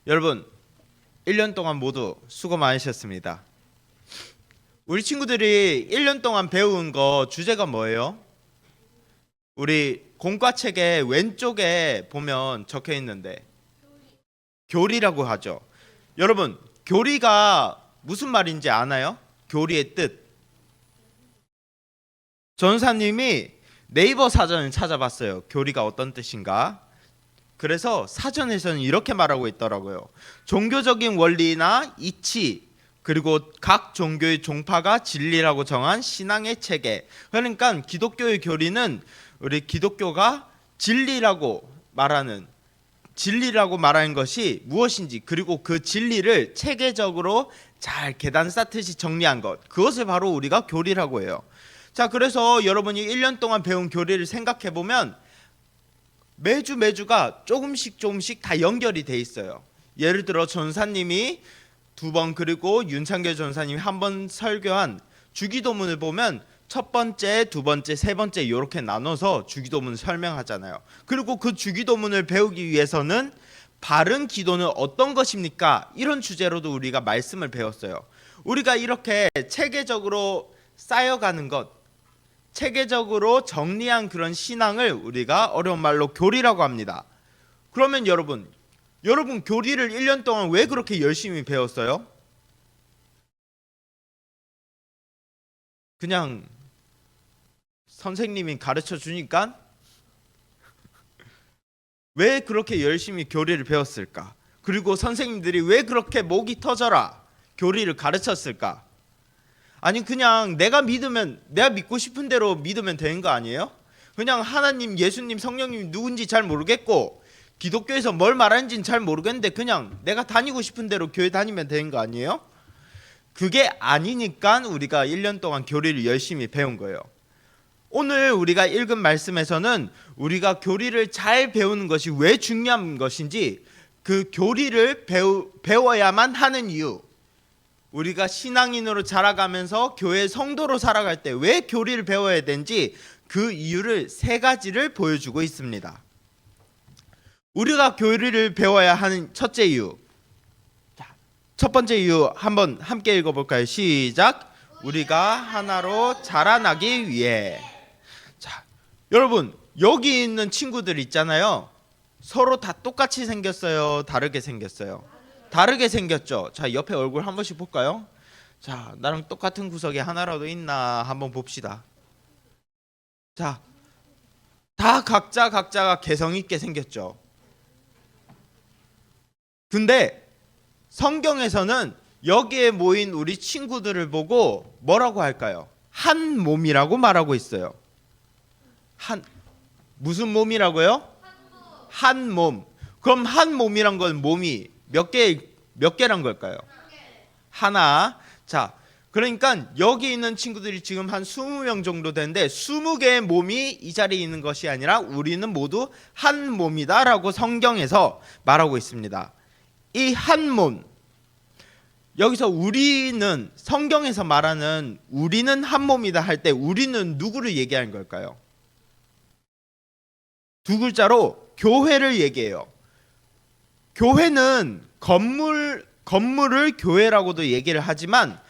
여러분 1년 동안 모두 수고 많으셨습니다. 우리 친구들이 1년 동안 배운 거 주제가 뭐예요? 우리 공과책의 왼쪽에 보면 적혀 있는데 교리라고 하죠. 여러분 교리가 무슨 말인지 아나요? 교리의 뜻. 전사님이 네이버 사전을 찾아봤어요. 교리가 어떤 뜻인가? 그래서 사전에서는 이렇게 말하고 있더라고요. 종교적인 원리나 이치, 그리고 각 종교의 종파가 진리라고 정한 신앙의 체계. 그러니까 기독교의 교리는 우리 기독교가 진리라고 말하는 것이 무엇인지, 그리고 그 진리를 체계적으로 잘 계단 쌓듯이 정리한 것, 그것을 바로 우리가 교리라고 해요. 자, 그래서 여러분이 1년 동안 배운 교리를 생각해 보면 매주가 조금씩 다 연결이 돼 있어요. 예를 들어 전사님이 2번, 그리고 윤창결 전사님이 한 번 설교한 주기도문을 보면 첫 번째, 두 번째, 세 번째 이렇게 나눠서 주기도문을 설명하잖아요. 그리고 그 주기도문을 배우기 위해서는 바른 기도는 어떤 것입니까? 이런 주제로도 우리가 말씀을 배웠어요. 우리가 이렇게 체계적으로 쌓여가는 것, 체계적으로 정리한 그런 신앙을 우리가 어려운 말로 교리라고 합니다. 그러면 여러분 교리를 1년 동안 왜 그렇게 열심히 배웠어요? 그냥 선생님이 가르쳐 주니까? 왜 그렇게 열심히 교리를 배웠을까? 그리고 선생님들이 왜 그렇게 목이 터져라 교리를 가르쳤을까? 아니 그냥 내가 믿고 싶은 대로 믿으면 되는 거 아니에요? 그냥 하나님, 예수님, 성령님 누군지 잘 모르겠고 기독교에서 뭘 말하는지는 잘 모르겠는데 그냥 내가 다니고 싶은 대로 교회 다니면 되는 거 아니에요? 그게 아니니까 우리가 1년 동안 교리를 열심히 배운 거예요. 오늘 우리가 읽은 말씀에서는 우리가 교리를 잘 배우는 것이 왜 중요한 것인지, 그 교리를 배워야만 하는 이유, 우리가 신앙인으로 자라가면서 교회 성도로 살아갈 때 왜 교리를 배워야 되는지 그 이유를 3가지를 보여주고 있습니다. 우리가 교리를 배워야 하는 첫째 이유, 첫 번째 이유 한번 함께 읽어볼까요? 시작. 우리가 하나로 자라나기 위해. 자, 여러분 여기 있는 친구들 있잖아요. 서로 다 똑같이 생겼어요? 다르게 생겼어요? 다르게 생겼죠. 자, 옆에 얼굴 한 번씩 볼까요? 자, 나랑 똑같은 구석에 하나라도 있나 한번 봅시다. 자, 다 각자가 개성 있게 생겼죠. 근데 성경에서는 여기에 모인 우리 친구들을 보고 뭐라고 할까요? 한 몸이라고 말하고 있어요. 무슨 몸이라고요? 한 몸. 그럼 한 몸이란 건 몸이 몇 개란 걸까요? 하나. 자, 그러니까 여기 있는 친구들이 지금 한 20명 정도 되는데 20개의 몸이 이 자리에 있는 것이 아니라 우리는 모두 한 몸이다라고 성경에서 말하고 있습니다. 이 한 몸, 여기서 우리는, 성경에서 말하는 우리는 한 몸이다 할 때 우리는 누구를 얘기하는 걸까요? 2글자로 교회를 얘기해요. 교회는 건물을 교회라고도 얘기를 하지만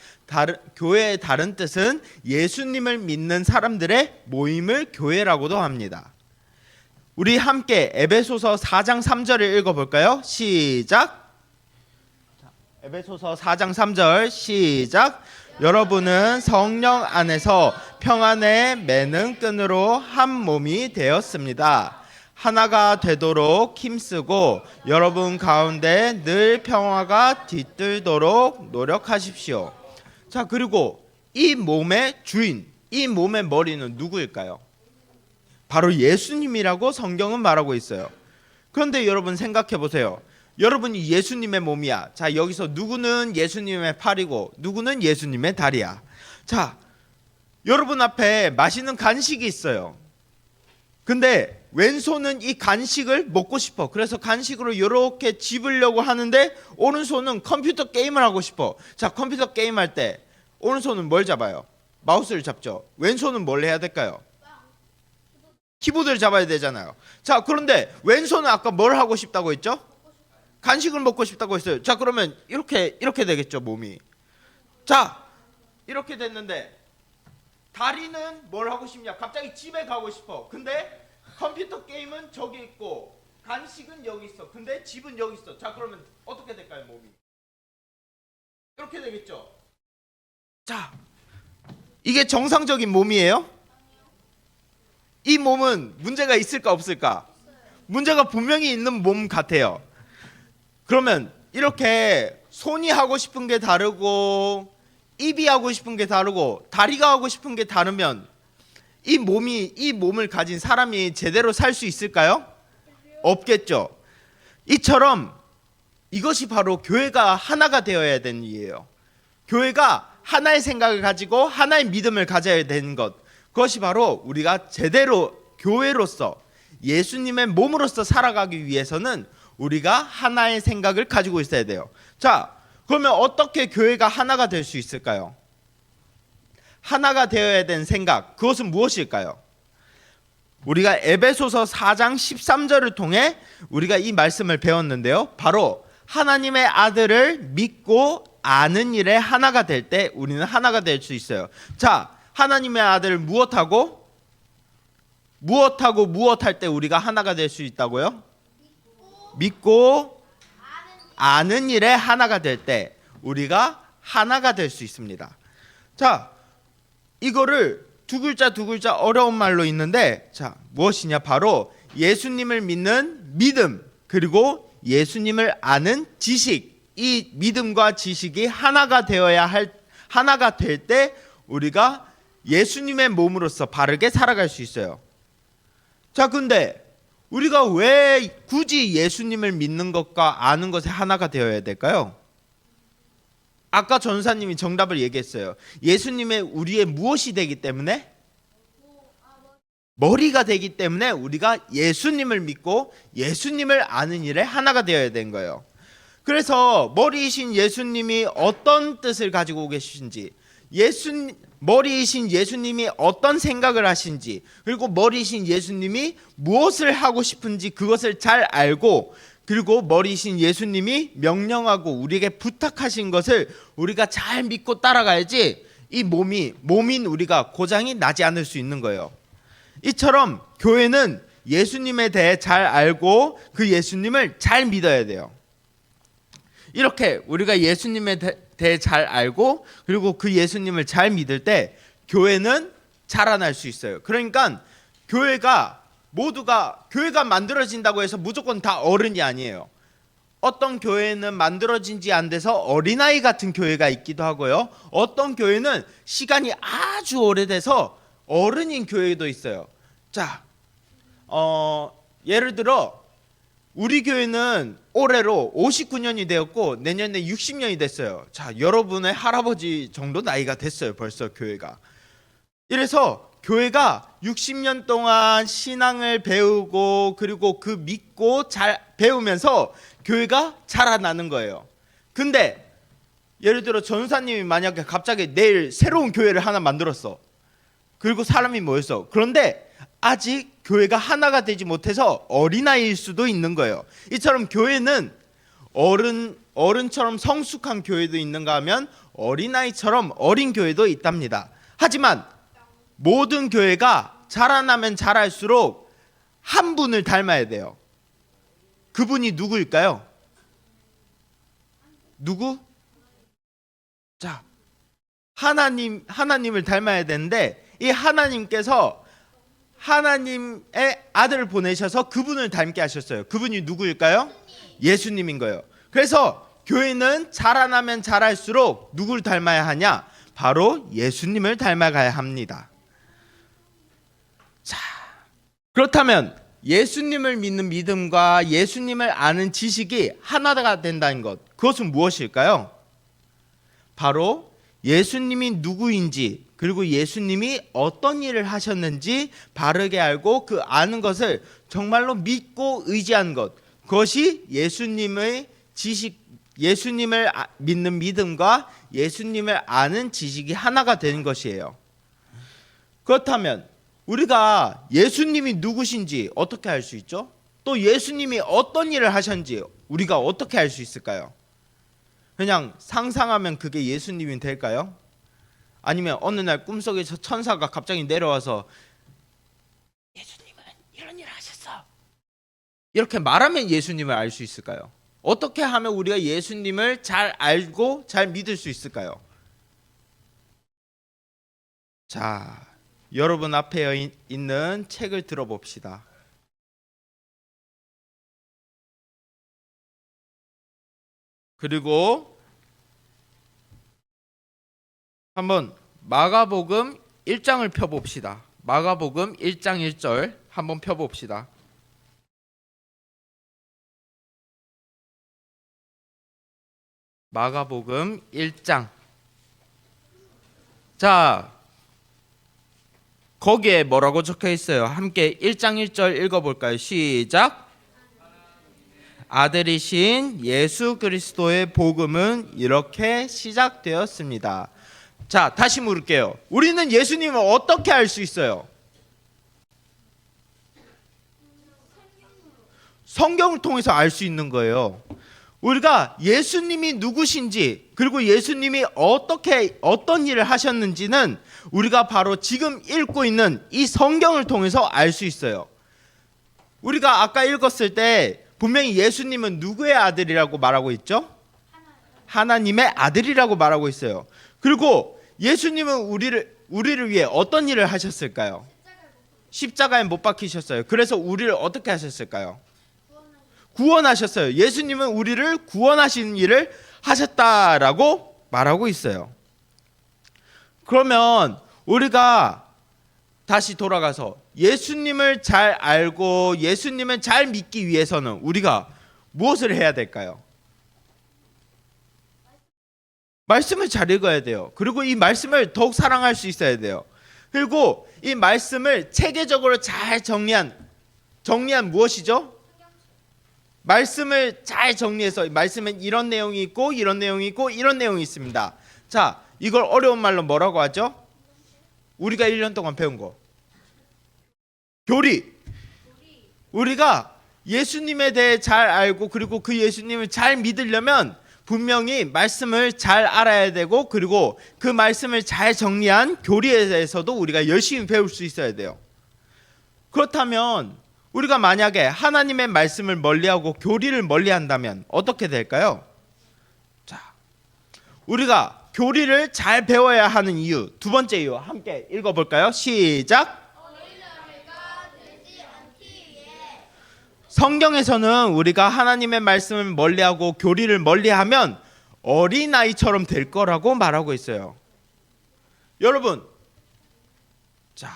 교회의 다른 뜻은 예수님을 믿는 사람들의 모임을 교회라고도 합니다. 우리 함께 에베소서 4장 3절을 읽어볼까요? 시작. 에베소서 4장 3절 시작. 여러분은 성령 안에서 평안의 매는 끈으로 한 몸이 되었습니다. 하나가 되도록 힘쓰고 여러분 가운데 늘 평화가 깃들도록 노력하십시오. 자, 그리고 이 몸의 주인, 이 몸의 머리는 누구일까요? 바로 예수님이라고 성경은 말하고 있어요. 그런데 여러분 생각해 보세요. 여러분이 예수님의 몸이야. 자, 여기서 누구는 예수님의 팔이고 누구는 예수님의 다리야. 자, 여러분 앞에 맛있는 간식이 있어요. 근데 왼손은 이 간식을 먹고 싶어. 그래서 간식으로 이렇게 집으려고 하는데 오른손은 컴퓨터 게임을 하고 싶어. 자, 컴퓨터 게임 할 때 오른손은 뭘 잡아요? 마우스를 잡죠. 왼손은 뭘 해야 될까요? 키보드를 잡아야 되잖아요. 자, 그런데 왼손은 아까 뭘 하고 싶다고 했죠? 간식을 먹고 싶다고 했어요. 자, 그러면 이렇게 되겠죠, 몸이. 자, 이렇게 됐는데 다리는 뭘 하고 싶냐? 갑자기 집에 가고 싶어. 근데 컴퓨터 게임은 저기 있고 간식은 여기 있어. 근데 집은 여기 있어. 자, 그러면 어떻게 될까요, 몸이? 이렇게 되겠죠. 자, 이게 정상적인 몸이에요? 이 몸은 문제가 있을까 없을까? 문제가 분명히 있는 몸 같아요. 그러면 이렇게 손이 하고 싶은 게 다르고 입이 하고 싶은 게 다르고 다리가 하고 싶은 게 다르면 이 몸을 가진 사람이 제대로 살 수 있을까요? 없겠죠. 이처럼 이것이 바로 교회가 하나가 되어야 되는 일이에요. 교회가 하나의 생각을 가지고 하나의 믿음을 가져야 되는 것, 그것이 바로 우리가 제대로 교회로서 예수님의 몸으로서 살아가기 위해서는 우리가 하나의 생각을 가지고 있어야 돼요. 자, 그러면 어떻게 교회가 하나가 될 수 있을까요? 하나가 되어야 되는 생각, 그것은 무엇일까요? 우리가 에베소서 4장 13절을 통해 우리가 이 말씀을 배웠는데요. 바로 하나님의 아들을 믿고 아는 일에 하나가 될 때 우리는 하나가 될 수 있어요. 자, 하나님의 아들을 무엇하고 무엇할 때 우리가 하나가 될 수 있다고요? 믿고 아는 일에 하나가 될 때 우리가 하나가 될 수 있습니다. 자, 이거를 두 글자 어려운 말로 있는데, 자, 무엇이냐? 바로 예수님을 믿는 믿음, 그리고 예수님을 아는 지식. 이 믿음과 지식이 하나가 될 때 우리가 예수님의 몸으로서 바르게 살아갈 수 있어요. 자, 근데 우리가 왜 굳이 예수님을 믿는 것과 아는 것에 하나가 되어야 될까요? 아까 전사님이 정답을 얘기했어요. 예수님의 우리의 무엇이 되기 때문에? 머리가 되기 때문에 우리가 예수님을 믿고 예수님을 아는 일에 하나가 되어야 되는 거예요. 그래서 머리이신 예수님이 어떤 뜻을 가지고 계신지, 머리이신 예수님이 어떤 생각을 하신지, 그리고 머리이신 예수님이 무엇을 하고 싶은지 그것을 잘 알고, 그리고 머리이신 예수님이 명령하고 우리에게 부탁하신 것을 우리가 잘 믿고 따라가야지 이 몸인 우리가 고장이 나지 않을 수 있는 거예요. 이처럼 교회는 예수님에 대해 잘 알고 그 예수님을 잘 믿어야 돼요. 이렇게 우리가 예수님에 대해 잘 알고 그리고 그 예수님을 잘 믿을 때 교회는 자라날 수 있어요. 그러니까 교회가 만들어진다고 해서 무조건 다 어른이 아니에요. 어떤 교회는 만들어진 지 안 돼서 어린아이 같은 교회가 있기도 하고요. 어떤 교회는 시간이 아주 오래돼서 어른인 교회도 있어요. 자, 예를 들어 우리 교회는 올해로 59년이 되었고 내년에 60년이 됐어요. 자, 여러분의 할아버지 정도 나이가 됐어요. 벌써 교회가. 이래서 교회가 60년 동안 신앙을 배우고 그리고 그 믿고 잘 배우면서 교회가 자라나는 거예요. 근데 예를 들어 전사님이 만약에 갑자기 내일 새로운 교회를 하나 만들었어. 그리고 사람이 모였어. 그런데 아직 교회가 하나가 되지 못해서 어린아이일 수도 있는 거예요. 이처럼 교회는 어른처럼 성숙한 교회도 있는가 하면 어린아이처럼 어린 교회도 있답니다. 하지만 모든 교회가 자라나면 자랄수록 한 분을 닮아야 돼요. 그분이 누구일까요? 누구? 자, 하나님을 닮아야 되는데 이 하나님께서 하나님의 아들을 보내셔서 그분을 닮게 하셨어요. 그분이 누구일까요? 예수님인 거예요. 그래서 교회는 자라나면 자랄수록 누구를 닮아야 하냐? 바로 예수님을 닮아가야 합니다. 자, 그렇다면 예수님을 믿는 믿음과 예수님을 아는 지식이 하나가 된다는 것, 그것은 무엇일까요? 바로 예수님이 누구인지 그리고 예수님이 어떤 일을 하셨는지 바르게 알고 그 아는 것을 정말로 믿고 의지하는 것, 그것이 예수님의 지식, 예수님을 믿는 믿음과 예수님을 아는 지식이 하나가 되는 것이에요. 그렇다면 우리가 예수님이 누구신지 어떻게 알 수 있죠? 또 예수님이 어떤 일을 하셨는지 우리가 어떻게 알 수 있을까요? 그냥 상상하면 그게 예수님이 될까요? 아니면 어느 날 꿈속에서 천사가 갑자기 내려와서 예수님은 이런 일을 하셨어, 이렇게 말하면 예수님을 알 수 있을까요? 어떻게 하면 우리가 예수님을 잘 알고 잘 믿을 수 있을까요? 자, 여러분 앞에 있는 책을 들어봅시다. 그리고 한번 마가복음 1장을 펴봅시다. 마가복음 1장 1절 한번 펴봅시다. 마가복음 1장. 자, 거기에 뭐라고 적혀 있어요? 함께 1장 1절 읽어볼까요? 시작. 아들이신 예수 그리스도의 복음은 이렇게 시작되었습니다. 자, 다시 물을게요. 우리는 예수님을 어떻게 알 수 있어요? 성경을 통해서 알 수 있는 거예요. 우리가 예수님이 누구신지, 그리고 예수님이 어떤 일을 하셨는지는 우리가 바로 지금 읽고 있는 이 성경을 통해서 알 수 있어요. 우리가 아까 읽었을 때 분명히 예수님은 누구의 아들이라고 말하고 있죠? 하나님의 아들이라고 말하고 있어요. 그리고 예수님은 우리를 위해 어떤 일을 하셨을까요? 십자가에 못 박히셨어요. 그래서 우리를 어떻게 하셨을까요? 구원하셨어요. 예수님은 우리를 구원하시는 일을 하셨다라고 말하고 있어요. 그러면 우리가 다시 돌아가서 예수님을 잘 알고 예수님을 잘 믿기 위해서는 우리가 무엇을 해야 될까요? 말씀을 잘 읽어야 돼요. 그리고 이 말씀을 더욱 사랑할 수 있어야 돼요. 그리고 이 말씀을 체계적으로 잘 정리한 무엇이죠? 말씀을 잘 정리해서 말씀엔 이런 내용이 있고 이런 내용이 있고 이런 내용이 있습니다. 자, 이걸 어려운 말로 뭐라고 하죠? 우리가 1년 동안 배운 거. 교리. 우리가 예수님에 대해 잘 알고 그리고 그 예수님을 잘 믿으려면 분명히 말씀을 잘 알아야 되고 그리고 그 말씀을 잘 정리한 교리에 대해서도 우리가 열심히 배울 수 있어야 돼요. 그렇다면 우리가 만약에 하나님의 말씀을 멀리하고 교리를 멀리한다면 어떻게 될까요? 자, 우리가 교리를 잘 배워야 하는 이유, 두 번째 이유 함께 읽어볼까요? 시작. 성경에서는 우리가 하나님의 말씀을 멀리하고 교리를 멀리하면 어린아이처럼 될 거라고 말하고 있어요. 여러분, 자,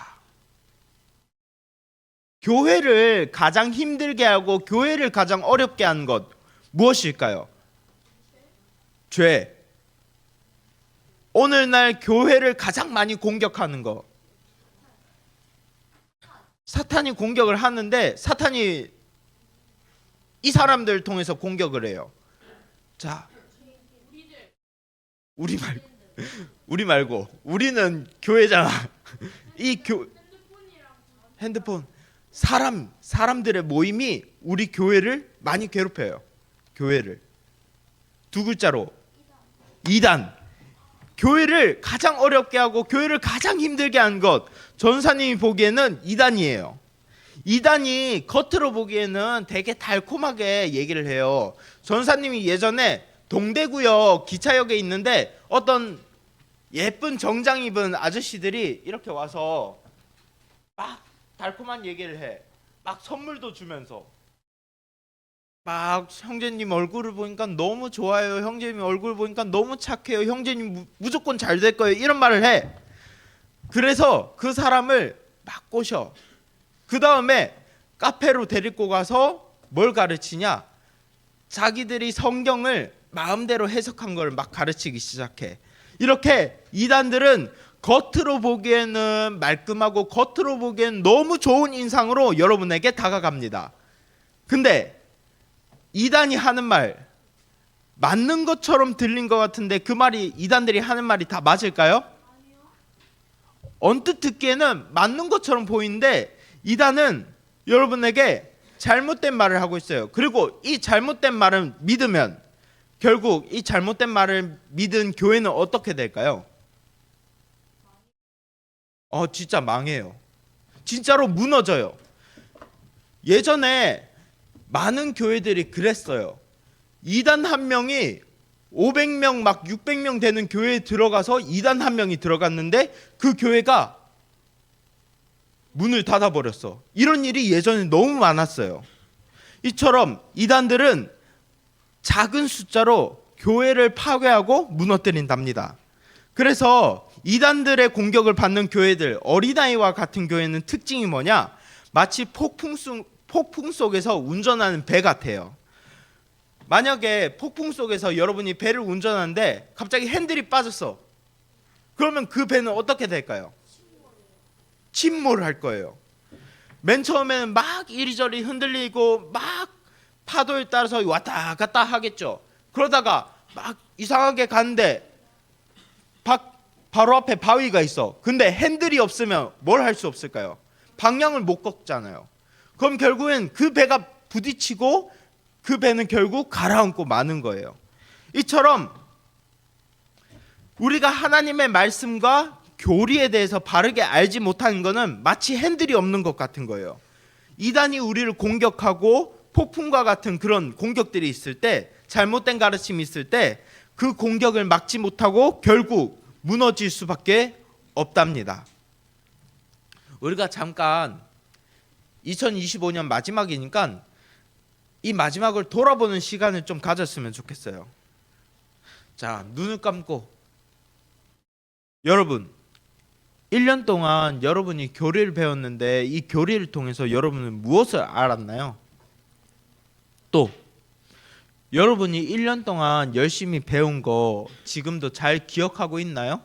교회를 가장 힘들게 하고 교회를 가장 어렵게 하는 것 무엇일까요? 죄. 오늘날 교회를 가장 많이 공격하는 것. 사탄이 공격을 하는데 사탄이 이 사람들 통해서 공격을 해요. 자, 우리 말고 우리는 교회잖아. 핸드폰 사람들의 모임이 우리 교회를 많이 괴롭혀요. 교회를 두 글자로 이단. 교회를 가장 어렵게 하고 교회를 가장 힘들게 한 것, 전사님이 보기에는 이단이에요. 이단이 겉으로 보기에는 되게 달콤하게 얘기를 해요. 전사님이 예전에 동대구역 기차역에 있는데 어떤 예쁜 정장 입은 아저씨들이 이렇게 와서 막 달콤한 얘기를 해. 막 선물도 주면서 막 형제님 얼굴을 보니까 너무 좋아요. 형제님 얼굴 보니까 너무 착해요. 형제님 무조건 잘 될 거예요. 이런 말을 해. 그래서 그 사람을 막 꼬셔. 그 다음에 카페로 데리고 가서 뭘 가르치냐? 자기들이 성경을 마음대로 해석한 걸 막 가르치기 시작해. 이렇게 이단들은 겉으로 보기에는 말끔하고 겉으로 보기에는 너무 좋은 인상으로 여러분에게 다가갑니다. 근데 이단이 하는 말 맞는 것처럼 들린 것 같은데 그 말이 이단들이 하는 말이 다 맞을까요? 언뜻 듣기에는 맞는 것처럼 보이는데 이단은 여러분에게 잘못된 말을 하고 있어요. 그리고 이 잘못된 말을 믿으면 결국 이 잘못된 말을 믿은 교회는 어떻게 될까요? 진짜 망해요. 진짜로 무너져요. 예전에 많은 교회들이 그랬어요. 이단 한 명이 500명 막 600명 되는 교회에 들어가서 이단 한 명이 들어갔는데 그 교회가 문을 닫아버렸어. 이런 일이 예전에 너무 많았어요. 이처럼 이단들은 작은 숫자로 교회를 파괴하고 무너뜨린답니다. 그래서 이단들의 공격을 받는 교회들, 어린아이와 같은 교회는 특징이 뭐냐? 마치 폭풍 속에서 운전하는 배 같아요. 만약에 폭풍 속에서 여러분이 배를 운전하는데 갑자기 핸들이 빠졌어. 그러면 그 배는 어떻게 될까요? 침몰할 거예요. 맨 처음에는 막 이리저리 흔들리고 막 파도에 따라서 왔다 갔다 하겠죠. 그러다가 막 이상하게 가는데 바로 앞에 바위가 있어. 근데 핸들이 없으면 뭘 할 수 없을까요? 방향을 못 걷잖아요. 그럼 결국엔 그 배가 부딪히고 그 배는 결국 가라앉고 마는 거예요. 이처럼 우리가 하나님의 말씀과 교리에 대해서 바르게 알지 못하는 것은 마치 핸들이 없는 것 같은 거예요. 이단이 우리를 공격하고 폭풍과 같은 그런 공격들이 있을 때, 잘못된 가르침이 있을 때 그 공격을 막지 못하고 결국 무너질 수밖에 없답니다. 우리가 잠깐 2025년 마지막이니까 이 마지막을 돌아보는 시간을 좀 가졌으면 좋겠어요. 자, 눈을 감고 여러분 1년 동안 여러분이 교리를 배웠는데 이 교리를 통해서 여러분은 무엇을 알았나요? 또 여러분이 1년 동안 열심히 배운 거 지금도 잘 기억하고 있나요?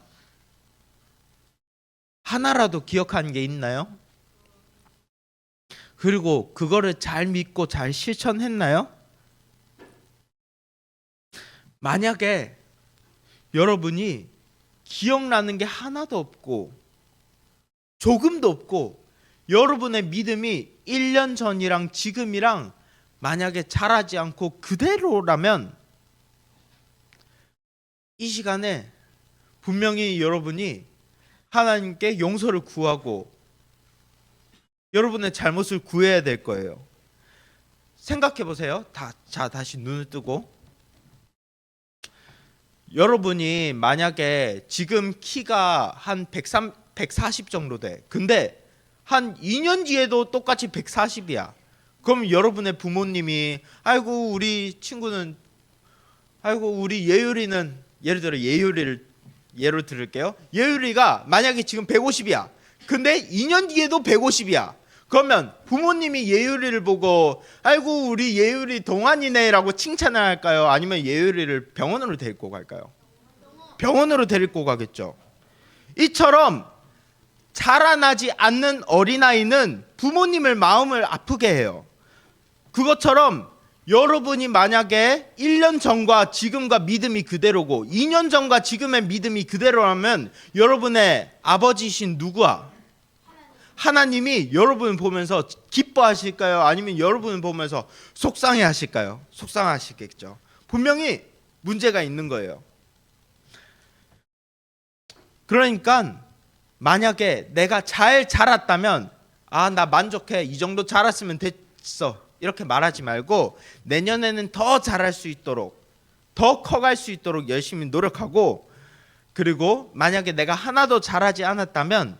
하나라도 기억하는 게 있나요? 그리고 그거를 잘 믿고 잘 실천했나요? 만약에 여러분이 기억나는 게 하나도 없고 조금도 없고 여러분의 믿음이 1년 전이랑 지금이랑 만약에 자라지 않고 그대로라면 이 시간에 분명히 여러분이 하나님께 용서를 구하고 여러분의 잘못을 구해야 될 거예요. 생각해 보세요. 다시 눈을 뜨고 여러분이 만약에 지금 키가 한 140 정도 돼. 근데 한 2년 뒤에도 똑같이 140이야. 그럼 여러분의 부모님이 아이고 우리 친구는 아이고 우리 예율이는 예를 들어 예율이를 예로 들을게요. 예율이가 만약에 지금 150이야. 근데 2년 뒤에도 150이야. 그러면 부모님이 예율이를 보고 아이고 우리 예율이 동안이네라고 칭찬을 할까요? 아니면 예율이를 병원으로 데리고 갈까요? 병원으로 데리고 가겠죠. 이처럼 자라나지 않는 어린아이는 부모님을 마음을 아프게 해요. 그것처럼 여러분이 만약에 1년 전과 지금과 믿음이 그대로고 2년 전과 지금의 믿음이 그대로라면 여러분의 아버지신 누구야? 하나님이 여러분을 보면서 기뻐하실까요? 아니면 여러분을 보면서 속상해 하실까요? 속상하시겠죠. 분명히 문제가 있는 거예요. 그러니까 만약에 내가 잘 자랐다면 나 만족해. 이 정도 자랐으면 됐어. 이렇게 말하지 말고 내년에는 더 잘할 수 있도록 더 커갈 수 있도록 열심히 노력하고 그리고 만약에 내가 하나도 잘하지 않았다면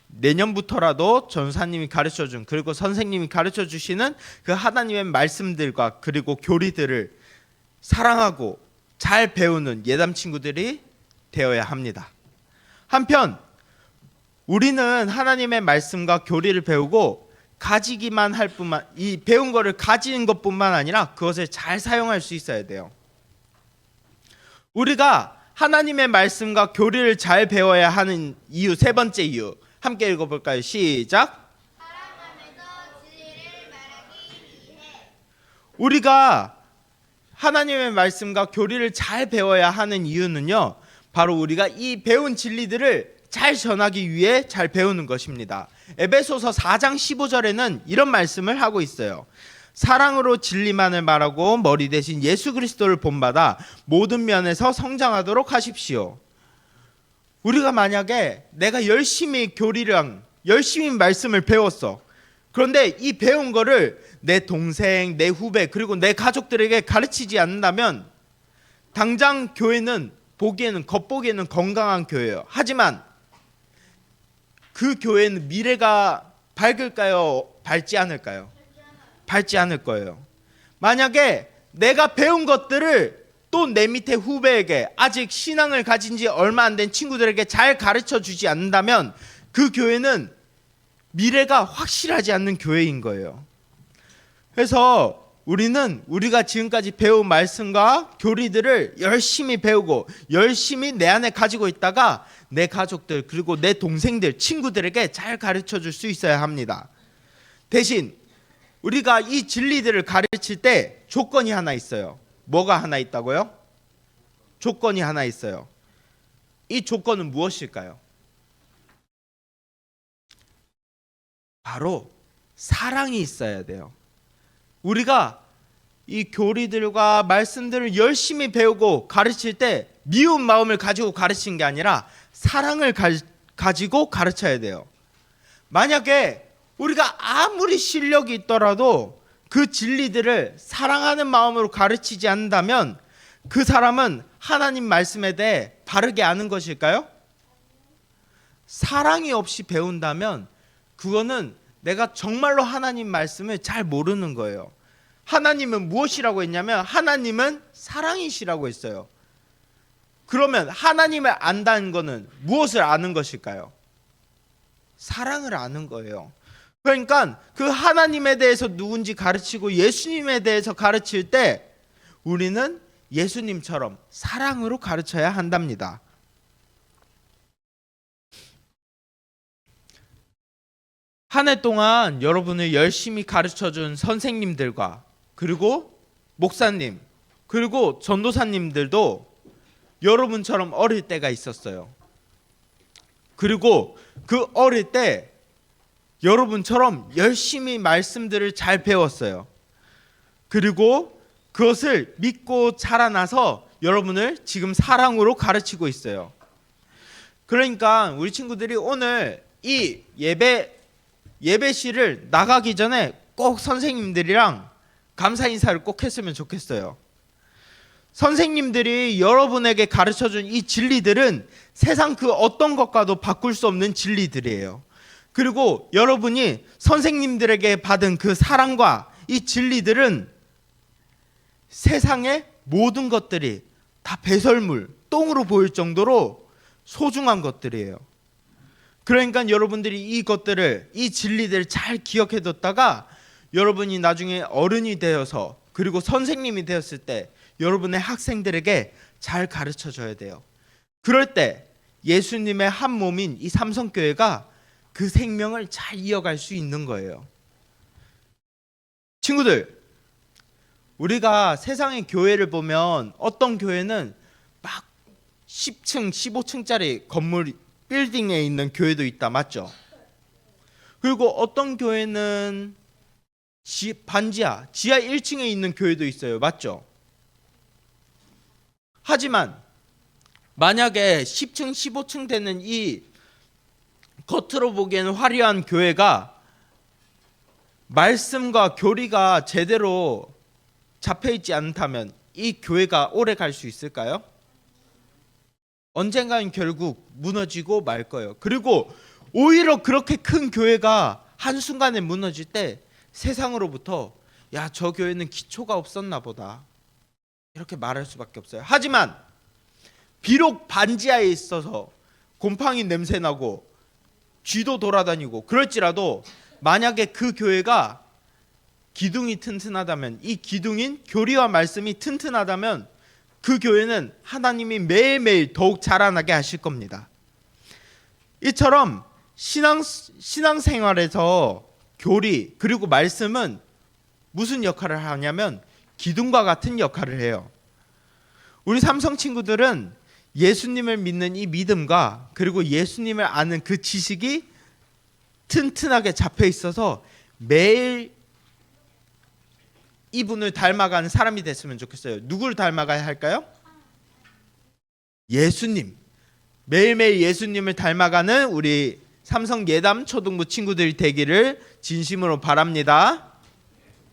내년부터라도 전사님이 가르쳐준 그리고 선생님이 가르쳐 주시는 그 하나님의 말씀들과 그리고 교리들을 사랑하고 잘 배우는 예담 친구들이 되어야 합니다. 한편 우리는 하나님의 말씀과 교리를 배우고 가지기만 할 뿐만 이 배운 거를 가지는 것뿐만 아니라 그것을 잘 사용할 수 있어야 돼요. 우리가 하나님의 말씀과 교리를 잘 배워야 하는 이유 세 번째 이유 함께 읽어볼까요? 시작. 사랑하면서 진리를 말하기 위해 우리가 하나님의 말씀과 교리를 잘 배워야 하는 이유는요. 바로 우리가 이 배운 진리들을 잘 전하기 위해 잘 배우는 것입니다. 에베소서 4장 15절에는 이런 말씀을 하고 있어요. 사랑으로 진리만을 말하고 머리 대신 예수 그리스도를 본받아 모든 면에서 성장하도록 하십시오. 우리가 만약에 내가 열심히 교리랑 열심히 말씀을 배웠어. 그런데 이 배운 거를 내 동생, 내 후배, 그리고 내 가족들에게 가르치지 않는다면 당장 교회는 보기에는 겉보기에는 건강한 교회예요. 하지만 그 교회는 미래가 밝을까요? 밝지 않을까요? 밝지 않을 거예요. 만약에 내가 배운 것들을 또 내 밑에 후배에게, 아직 신앙을 가진 지 얼마 안 된 친구들에게 잘 가르쳐 주지 않는다면 그 교회는 미래가 확실하지 않는 교회인 거예요. 그래서 우리는 우리가 지금까지 배운 말씀과 교리들을 열심히 배우고 열심히 내 안에 가지고 있다가 내 가족들 그리고 내 동생들, 친구들에게 잘 가르쳐 줄 수 있어야 합니다. 대신 우리가 이 진리들을 가르칠 때 조건이 하나 있어요. 뭐가 하나 있다고요? 조건이 하나 있어요. 이 조건은 무엇일까요? 바로 사랑이 있어야 돼요. 우리가 이 교리들과 말씀들을 열심히 배우고 가르칠 때 미운 마음을 가지고 가르치는 게 아니라 사랑을 가지고 가르쳐야 돼요. 만약에 우리가 아무리 실력이 있더라도 그 진리들을 사랑하는 마음으로 가르치지 않는다면 그 사람은 하나님 말씀에 대해 바르게 아는 것일까요? 사랑이 없이 배운다면 그거는 내가 정말로 하나님 말씀을 잘 모르는 거예요. 하나님은 무엇이라고 했냐면 하나님은 사랑이시라고 했어요. 그러면 하나님을 안다는 것은 무엇을 아는 것일까요? 사랑을 아는 거예요. 그러니까 그 하나님에 대해서 누군지 가르치고 예수님에 대해서 가르칠 때 우리는 예수님처럼 사랑으로 가르쳐야 한답니다. 한 해 동안 여러분을 열심히 가르쳐준 선생님들과 그리고 목사님 그리고 전도사님들도 여러분처럼 어릴 때가 있었어요. 그리고 그 어릴 때 여러분처럼 열심히 말씀들을 잘 배웠어요. 그리고 그것을 믿고 자라나서 여러분을 지금 사랑으로 가르치고 있어요. 그러니까 우리 친구들이 오늘 이 예배실을 나가기 전에 꼭 선생님들이랑 감사 인사를 꼭 했으면 좋겠어요. 선생님들이 여러분에게 가르쳐준 이 진리들은 세상 그 어떤 것과도 바꿀 수 없는 진리들이에요. 그리고 여러분이 선생님들에게 받은 그 사랑과 이 진리들은 세상의 모든 것들이 다 배설물, 똥으로 보일 정도로 소중한 것들이에요. 그러니까 여러분들이 이것들을, 이 진리들을 잘 기억해뒀다가 여러분이 나중에 어른이 되어서 그리고 선생님이 되었을 때 여러분의 학생들에게 잘 가르쳐줘야 돼요. 그럴 때 예수님의 한 몸인 이 삼성교회가 그 생명을 잘 이어갈 수 있는 거예요. 친구들, 우리가 세상의 교회를 보면 어떤 교회는 막 10층, 15층짜리 건물, 빌딩에 있는 교회도 있다, 맞죠? 그리고 어떤 교회는 반지하, 지하 1층에 있는 교회도 있어요, 맞죠? 하지만 만약에 10층, 15층 되는 이 겉으로 보기에는 화려한 교회가 말씀과 교리가 제대로 잡혀있지 않다면 이 교회가 오래 갈 수 있을까요? 언젠가는 결국 무너지고 말 거예요. 그리고 오히려 그렇게 큰 교회가 한순간에 무너질 때 세상으로부터 야, 저 교회는 기초가 없었나 보다 이렇게 말할 수밖에 없어요. 하지만 비록 반지하에 있어서 곰팡이 냄새 나고 쥐도 돌아다니고 그럴지라도 만약에 그 교회가 기둥이 튼튼하다면, 이 기둥인 교리와 말씀이 튼튼하다면 그 교회는 하나님이 매일매일 더욱 자라나게 하실 겁니다. 이처럼 신앙생활에서 교리 그리고 말씀은 무슨 역할을 하냐면 기둥과 같은 역할을 해요. 우리 삼성 친구들은 예수님을 믿는 이 믿음과 그리고 예수님을 아는 그 지식이 튼튼하게 잡혀 있어서 매일 이분을 닮아가는 사람이 됐으면 좋겠어요. 누구를 닮아가야 할까요? 예수님. 매일매일 예수님을 닮아가는 우리 삼성 예담 초등부 친구들이 되기를 진심으로 바랍니다.